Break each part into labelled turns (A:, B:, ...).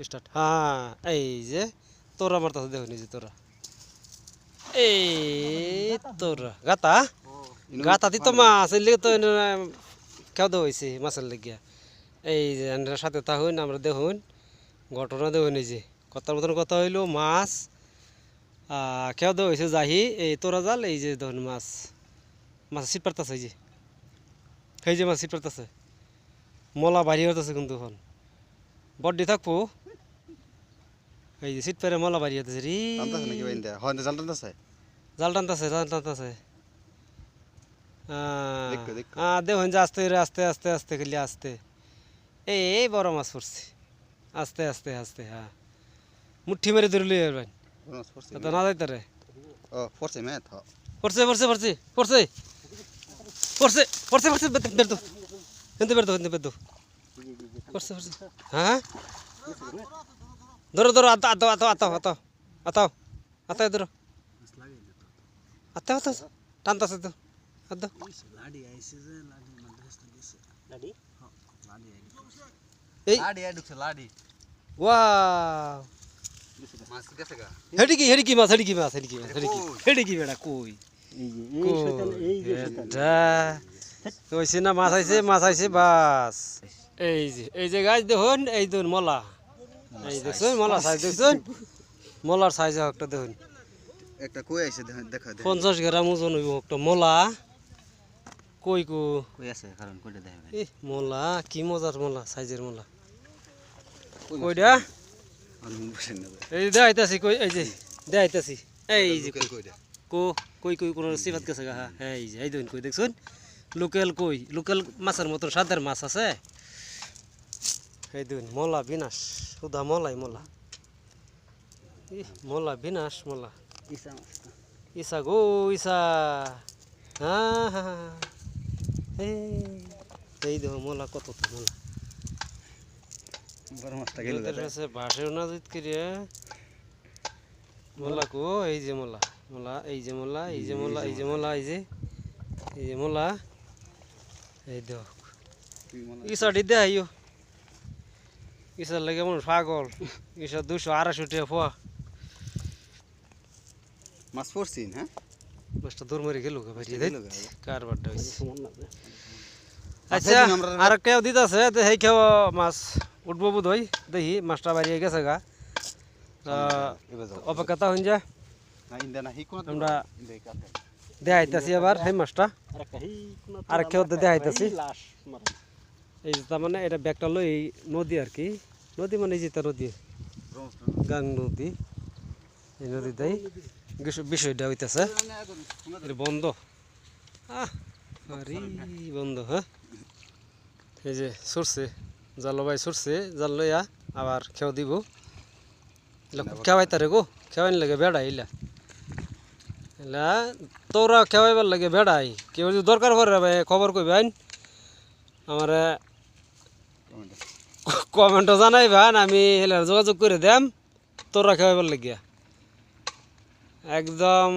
A: start হ্যাঁ এই যে তোরা মারতাছে দেখো নিজে তোরা এই তোরা গাতা গাতা দিত মাছ এর লিগে তো কেউ দেওয়া হয়েছে মাছের লেগিয়া এই যে আমরা সাথে থাকুন আমরা দেখুন ঘটনা দেখুন এই যে কথার মতন কথা হইলো মাছ কেউ দেওয়া হয়েছে যাহি এই তোরা জাল এই যে দেখুন মাছ মাছ সিট পারতেছে এই যে মাছ সিট পারতেছে মলা বাড়ি হতেছে কিন্তু এখন বড্ডি থাকবো এই যে সিট পেরে মলা বাড়ি হতেছে রে জাল টানতেছে দেখুন যে আস্তে আস্তে আস্তে আস্তে খেলে আস্তে এই বড় মাছ পড়ছে আস্তে আস্তে আস্তে হ্যাঁ মুঠি মেরে ধরলি ভাই না যাইতে রে পড়ছে পড়ছে পড়ছে পড়ছে পড়ছে পড়ছে পড়ছে পড়ছে বের দো কিন্তু বের দো পড়ছে পড়ছে হ্যাঁ ধরো ধরো আতা আতা আতা আতা আতা আতাও আতাও ধরো আতাও তো টানতাছে তো আদা লাডি আইছে যে লাডি মাদ্রাসা গেছে লাডি হ্যাঁ লাডি আইছে এই লাডি আইছে লাডি ওয়াও মাছ গেছে গা হেডি কি মাছ বেড়া কই এই শয়তান এই যে শয়তান কইছে না মাছ আইছে বাস এই যে গাছ দেখুন এই দেখুন মলা এই দেখুন মলা সাইজ দেখুন মলার সাইজ একটা দেখুন একটা কই আইছে দেখা 50 গ্রাম ওজন হইব একটা মলা কই আছে কারণ কইটা দেখেন এ মলা কি মজার মলা সাইজের মলা কইডা এই দেখাইতাছি কই এই যে দেখাইতাছি এই যে কইডা কই কোন সিফাত গেছে গা হ্যাঁ এই যে এই দেখুন কই দেখছুন লোকাল মাছের মতন সাদার মাছ আছে এই দেখুন মলা বিনাশ সুদা মলাই মলা মলা বিনাশ মলা ইসা গো ইসা হ্যাঁ এই দেখো মলা কত তো মলা ভাসেও না জিত করিয়া মলা কো এই যে মলা এই যে মলা এই দেখ ইসাটি দেখাইও ইসার লাগে মন পাগল ইসা 200-250 টাকা পোয়া মাছ পড়ছিন হ্যাঁ মাছটা দূর মরে গেল কারবারটা হইছে আচ্ছা আর কেউ দিতাছে সেই কেউ মাছ উঠবো বোধ হয় দেখি মাছটা বাড়িয়ে গেছে গা অপেক্ষাটা হইন যা আমরা দেখাইতেছি আবার সেই মাছটা আর কেউ দেখাইতেছি এই তার মানে এটা ব্যাগটা লই নদী আর কি নদী মানে যেটা নদী গাং নদী এই নদীটাই বিষয়টা হইতেছে বন্ধ বন্ধ হ্যাঁ এই যে সরছে জাল ভাই সরছে জাল লইয়া আবার খেও দিব খেওয়াই তারে গো খেওয়াইন লাগে বেড়াই এলা তোরা খেওয়াইবার লাগে বেড়াই কেউ যদি দরকার পড়ে ভাই খবর কইবেন আমার কমেন্টও জানাইবেন আমি এলার যোগাযোগ করে দেম তোরা খেওয়াইবার লাগিয়া একদম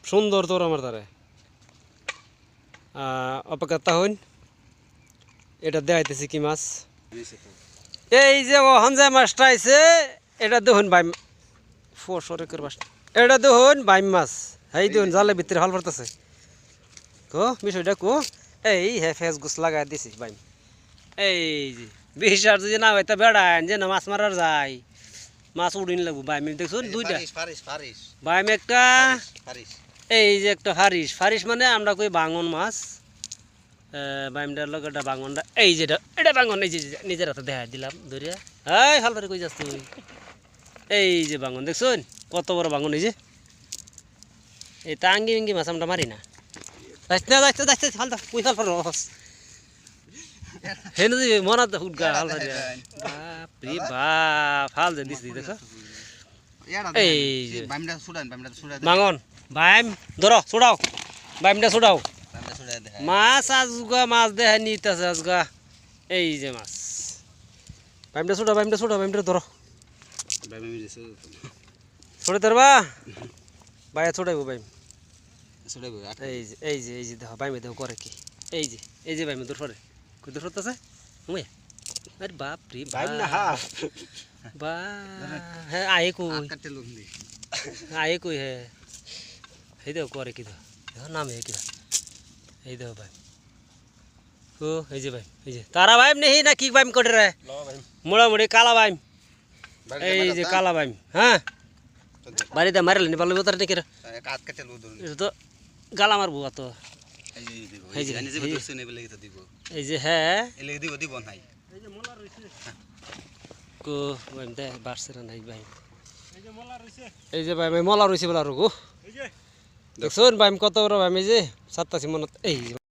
A: সুন্দর তোর আমার তারে অপেক্ষা হইন এটা দেখাইতেছি কি মাছ এই যে হঞ্জা মাছটা আইছে এটা দেখুন বাইম এটা দেখুন বাইম মাছ এই দেখুন জালের ভিতরে হাল পড়তেছে বিষয়টা এই ফেস গুছ লাগাই দিছি বাইম এই যে বিশার যদি না হইতে বেড়ান যে না মাছ মারার যায় মাছ উড়িন লাগবো বাইম দেখছুন দুইটা বাইম একটা এই যে একটা ফারিস মানে আমরা কই বাঙন মাছ বাইমটার লগে একটা বাঙনটা এই যেটা এটা বাঙন এই যে নিজের হাতে দেখা দিলাম ধরিয়া এই হালবারে কই যাস তুই এই যে বাঙন দেখছুন কত বড় বাঙন এই যে এই টাঙ্গি মিঙ্গি মাছ আমরা মারি না যাইতে হালদা কই হালফার রস হেন যে মনা উঠগা হালদা বাপরে বাপ হাল যে দিস দেখো এই যে বাঙন বাইম ধরো ছুড়াও বাইমটা ছুড়াও মাছ আজগা মাছ দেখা নিতেছে আজগা এই যে মাছ বাইমটা ধরো ছড়ে ধরবা বাইরে ছড়াইবো বাইম এই যে দেখো বাইমে দেখো করে কি এই যে বাইমে দূর সরে কই দূর সরতেছে
B: আরে বাপ রে
A: বাইম না হাফ
B: বা হ্যাঁ আয়ে কই
A: কাটতে লোন দি
B: আয়ে কই হ্যাঁ এই দেখো করে কি দেখো নাম হে কিরা এই দেখো ভাই ও এই যে ভাই এই যে তারা ভাই নেই না কি ভাই করে রে মোড়ামুড়ি কালা ভাই এই যে কালা ভাই হ্যাঁ বাড়িতে মারলেন ভালো তার দেখে
A: কাট কাটতে লোন ধরুন
B: এটা তো গালা মারবো তো
A: এই যে নিজে ধরছে নেবে লাগি তো দিব
B: এই যে হ্যাঁ
A: এলে দিব দিব নাই
B: এই যে মোলা রইছে কো ভাই দে বাসরা নাই ভাই এই যে মোলা রইছে এই যে ভাই মোলা রইছে বলা রগো এই যে দেখছুন ভাই কত বড় ভাই এই যে 87 মনত এই